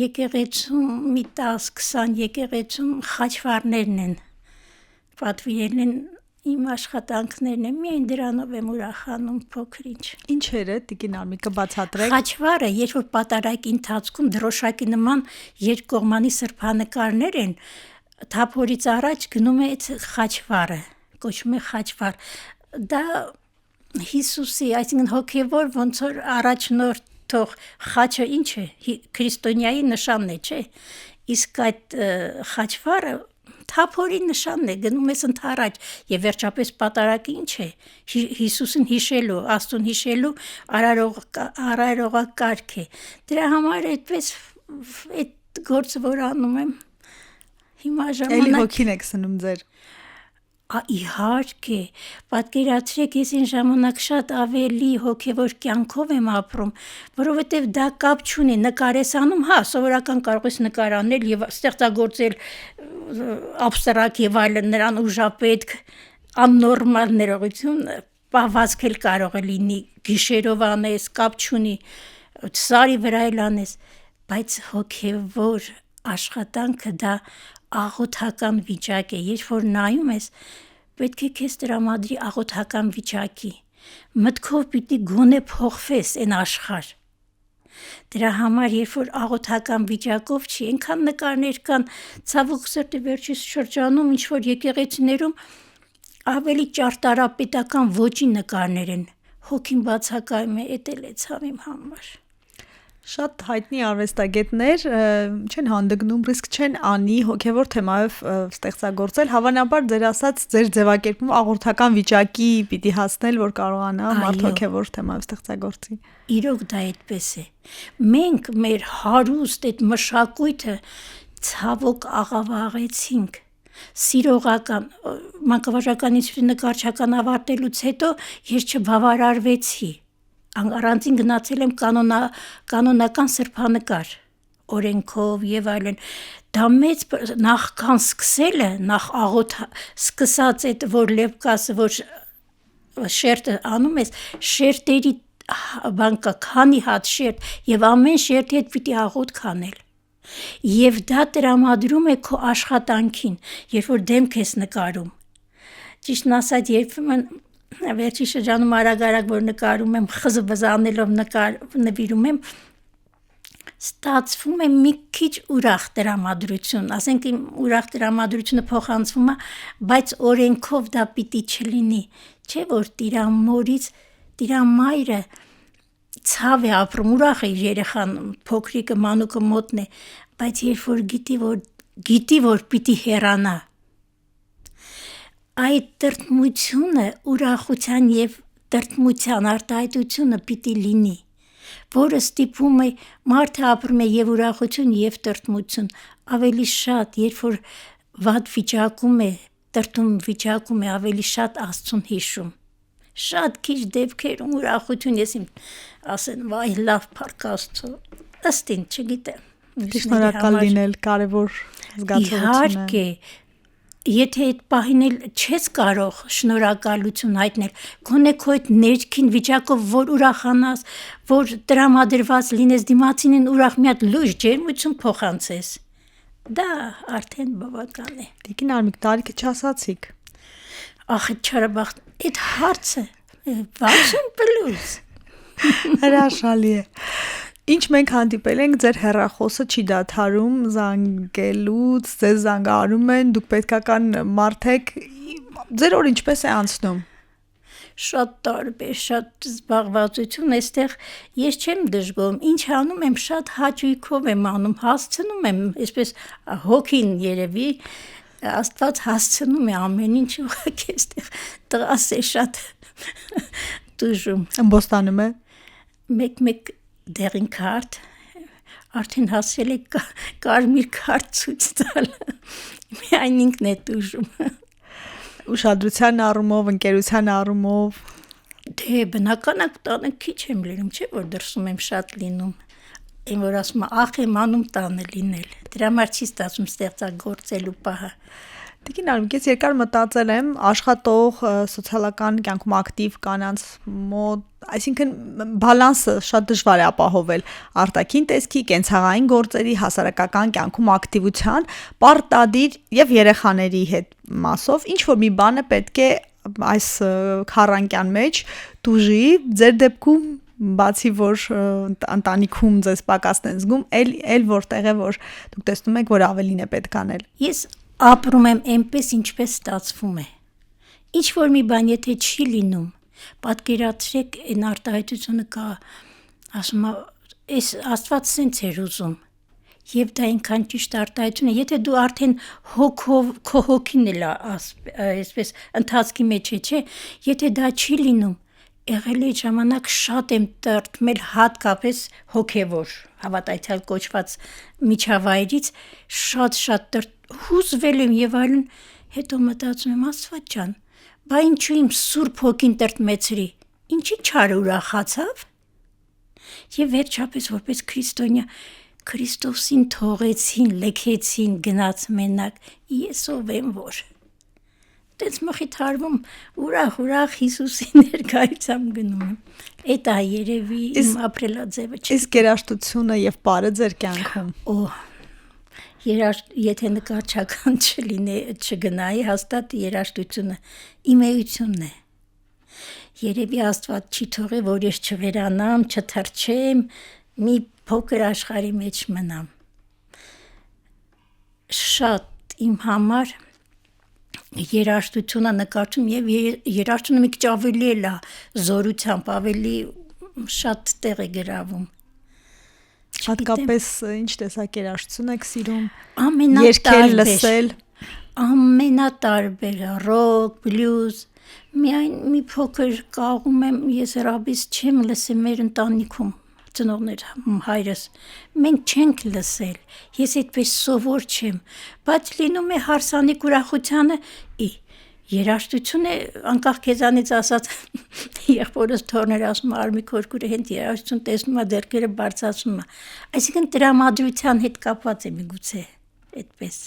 եկեղեցում մի 10-20 եկեղեցում խաչվառներն են պատվիրել են իմ աշխատանքներն են, միայն դրանով եմ ուրախանում փոքր-ինչ։ Ինչեր է, Տիկին Արմիկը, բացատրեք։ Խաչվառը, երբ որ պատարագի ընթացքում դրոշակի նման երկկողմանի սրբանկարներ են, թափորից առաջ գնում է այդ խաչվառը, կոչվում է խաչվառ։ Դա Հիսուսի, այսինքն հոգևոր ոնց որ առաջնորդող խաչը ինչ է, քրիստոնյայի նշանն է, չէ՞։ Իսկ այդ խաչվառը թափորի նշանն է, գնում ես ընդառաջ եւ վերջապես պատարագը ինչ է, Հիսուսին հիշելու, Աստծուն հիշելու արարողակարգ է։ Դրա համար այդպես այդ գործը որ անում եմ հիմա ժամանակ Էլի հոգին եք սնում ձեր։ Իհարկե, պատկերացրեք, ես այն ժամանակ շատ ավելի հոգևոր կյանքով եմ ապրում, որովհետև դա կապ չունի, նկար ես անում, հա, սովորական կարող ես նկար անել եւ ստեղծագործել абստրակտ եւ այլն, նրան ուժապետք, աննորմալ ներողություն, պահվածք էլ կարող է լինի, գիշերով անես, կապ չունի, սարի վրա էլ անես, բայց հոգևոր աշխատանքը դա աղոթական վիճակ է, երբ որ նայում ես, պետք է քեզ տրամադրի աղոթական վիճակի, մտքով պիտի գոնե փոխվես այն աշխարհ։ Դրա համար, երբ որ աղոթական վիճակով չի, այնքան նկարներ կան, ցավոք սրտի վերջիս շրջանում, ինչ որ եկեղեցիներում ավելի ճարտարապետական ոճի նկարներ են, հոգին բացակայում է, էդ էլ է ցավ իմ համար։ Շատ հայտնի արվեստագետներ չեն հանդգնում, ռիսկ չեն անի հոգևոր թեմայով ստեղծագործել, հավանաբար ձեր ասած ձեր ձևակերպում աղոթական վիճակի պիտի հասնել, որ կարողանա մարդ հոգևոր թեմայով ստեղծագործի։ Իրոք դա այդպես է։ Մենք մեր հարուստ այդ մշակույթը ցավոք աղավաղեցինք, սիրողական, մանկավարժական ինստիտուտի նկարչական ավարտելուց հետո ես չբավարարվեցի, առանձին գնացել եմ կանոնական սրբանկար, օրենքով եւ այլն, դա մեծ նախքան սկսելը, նախ սկսած այդ որ լեպկասը, որ շերտը անում ես, շերտերի բանկա, քանի հատ շերտ եւ ամեն շերտի հետ պիտի աղոթք անել։ Եվ դա տրամադրում է քո աշխատանքին, երբ որ դեմք ես նկարում։ Ճիշտն ասած, երբեմն վերջի շրջանում արագ որ նկարում եմ, խզը բզանելով նվիրում եմ, ստացվում է մի քիչ ուրախ տրամադրություն, ասենք իմ ուրախ տրամադրությունը փոխանցվում է, բայց օրենքով դա պիտի չլինի, չէ՞ որ տիրամորից տիրամայրը ցավ է ապրում, ուրախ է իր երեխան, փոքրիկը, մանուկը մոտնն է, բայց երբ որ գիտի, որ պիտի հեռանա, այդ տրտմությունը, ուրախության եւ տրտմության արտահայտությունը պիտի լինի, որը ստիպում է մարդը ապրում է եւ ուրախություն եւ տրտմություն, ավելի շատ, երբ որ վատ վիճակում է, տրտում վիճակում է, ավելի շատ Աստծուն հիշում։ Շատ քիչ դեպքերում ուրախություն ես իմ ասեն, վայ լավ փառք Աստծո, ըստ ինձ չգիտեմ։ Շնորհակալ լինել կարևոր զգացողություն է։ Իհարկե, եթե այդ պահին էլ չես կարող շնորհակալություն հայտնել, գոնե քո այդ ներքին վիճակով որ ուրախանաս, որ տրամադրված լինես, դիմացինին ուրախ մի հատ լույս ջերմություն փոխանցես, դա արդեն բավական է։ Տիկին Արմիկ, տարիքը չասացիք։ Ախ, չարաբախտ, այդ հարցը 60+։ Հրաշալի է։ Ինչ մենք հանդիպել ենք, ձեր հեռախոսը չի դադարում զանգելուց, ձեզ զանգահարում են, դուք պետքական մարդ եք, ձեր օր ինչպես է անցնում։ Շատ տարբեր, շատ զբաղվածություն, այստեղ ես չեմ դժգոհում, ինչ անում եմ, շատ հաճույքով եմ անում, հասցնում եմ, այսպես հոգին երևի, Աստված հասցնում է ամեն ինչ, ուղղակի այստեղ տղաս է շատ տուժում։ Ըմբոստանում է։ Մեկ դեղին քարտ, արդեն հասել է կարմիր քարտ ցույց տալ, միայն ինքն է տուժում։ Ուշադրության առումով, ընկերության առումով։ Դե բնական է տանը քիչ եմ լինում, չէ՞ որ դրսում եմ շատ լինում։ Այն որ ասում ախ եմ անում տանը լինել։ Դրա համար չի ստացվում ստեղծագործելու պահը։ Տիկին Արմիկ, ես երկար մտածել եմ աշխատող սոցիալական կյանքում ակտիվ կանանց մոտ, այսինքն բալանսը շատ դժվար է ապահովել արտաքին տեսքի, կենցաղային գործերի, հասարակական կյանքում ակտիվության, պարտադիր եւ երեխաների հետ մասով, ինչ որ մի բանը պետք է այս քառանկյան մեջ դուժի, ձեր դեպքում բացի որ ընտանիքում ձեզ պակասն են զգում, էլ որտեղ է որ դուք տեսնում եք որ ավելին է պետք անել։ Ես ապրում եմ այնպես, ինչպես ստացվում է։ Ինչ որ մի բան եթե չի լինում, պատկերացրեք այն արտահայտությունը կա, ասում է, այս Աստված սենց էր ուզում։ Եվ դա այնքան ճիշտ արտահայտություն է, եթե դու արդեն հոգով, քո հոգին էլ այսպես ընթացքի մեջ է, չէ, եթե դա չի լինում, եղել է ժամանակ շատ եմ տրտմել հատկապես հոգևոր հավատացյալ կոչված միջավայրից, շատ հուզվել եմ եւ այլն, հետո մտածում եմ Աստված ջան, բա ինչու իմ սուրբ հոգին տրտմեցրի, ինչի չար ուրախացավ։ Եվ վերջապես որպես քրիստոնյա Քրիստոսին թողեցին, լքեցին, գնաց մենակ, ես ով եմ որ։ Դες մխիթարվում ուրախ Հիսուսի ներկայությամբ գնում եմ։ Էդ է երևի իմ ապրելաձևը չէ։ Իսկ երաժշտությունը եւ բարը ձեր կյանքում։ Եթե նկարչական չգնայի, հաստատ երաժշտությունը իմ էությունն է։ Երևի Աստված չի թողի, որ ես չվերանամ, չթրջեմ, մի փոքր աշխարհի մեջ մնամ։ Շատ իմ համար երաժշտությունը նկարչում եւ երաժշտությունը մի քիչ ավելի էլ է զորությամբ, ավելի շատ տեղ է գրավում։ Հատկապես ինչ տեսակ երաժշտություն եք սիրում։ Ամենատարբեր լսել։ Ամենատարբեր, ռոք, բլյուզ։ Միայն մի փոքր կաղում եմ, ես ռաբիս չեմ լսել մեր ընտանիքում։ Ծնողներ հայրս մենք չենք լսել, ես այդպես սովոր չեմ, բայց լինում է հարսանիք ուրախությանը, երաժշտությունը անկախ քեզանից ասած եղբորս թորներ ասում Արմիկ Հորկուրը հենց երաժշտություն տեսնում է ձեռքերը բարձրացնում է, այսինքն տրամադրության հետ կապված է միգուցե այդպես,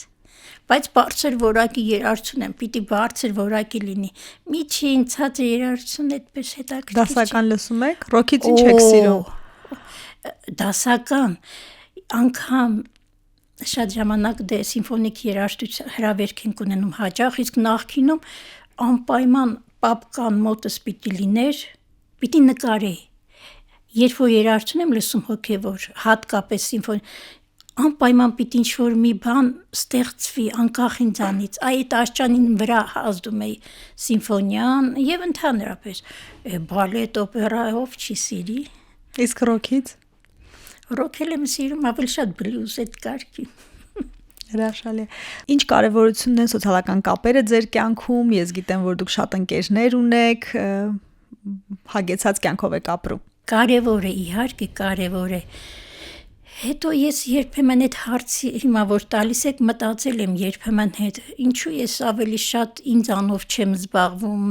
բայց բարձր որակի երաժշտություն եմ, պիտի բարձր որակի լինի, միջին ցածր երաժշտություն այդպես հետաքրքիր։ Դասական լսում եք, ռոքից ինչ եք սիրում։ Դասական անգամ շատ ժամանակ սիմֆոնիկ երաժշտության հրավերք ենք ունենում հաճախ, իսկ նախկինում անպայման պապկան մոտս պիտի լիներ, պիտի նկարեի։ Երբ որ երաժշտություն եմ լսում հոգևոր, հատկապես անպայման պիտի ինչ-որ մի բան ստեղծվի անկախ ինձանից, այդ աշճանին վրա ազդում էի սիմֆոնիան եւ ընդհանրապես բալետ, օպերա ով չի սիրի։ Իսկ ռոքից։ Ռոքել եմ սիրում ավելի շատ բլյուզ այդ կարգի։ Հրաշալի։ Ինչ կարևորություն են սոցիալական կապերը ձեր կյանքում։ Ես գիտեմ, որ դուք շատ ընկերներ ունեք, հագեցած կյանքով եք ապրում։ Կարևոր է, իհարկե կարևոր է։ Հետո ես երբեմն այդ հարցի հիմա որ տալիս եք մտածել եմ երբեմն հետ, ինչու ես ավելի շատ ինձանով չեմ զբաղվում,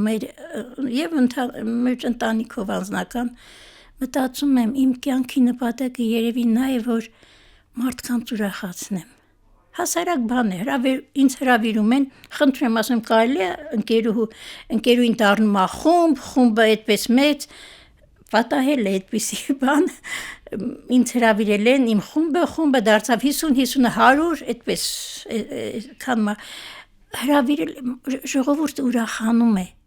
մեր ընտանիքով անձնական մտածում եմ իմ կյանքի նպատակը երևի նա է, որ մարդկանց ուրախացնեմ։ Հասարակ բան է, ինձ հրավիրում են, խնդրում եմ ասեմ կարելի է ընկերուին դառնում է խումբը այդպես մեծ, պատահել է այդպիսի բան, ինձ հրավիրել են իմ խումբը դարձավ 50, 100, այդպես քան հրավիրել ժողովուրդը ուրախանում է։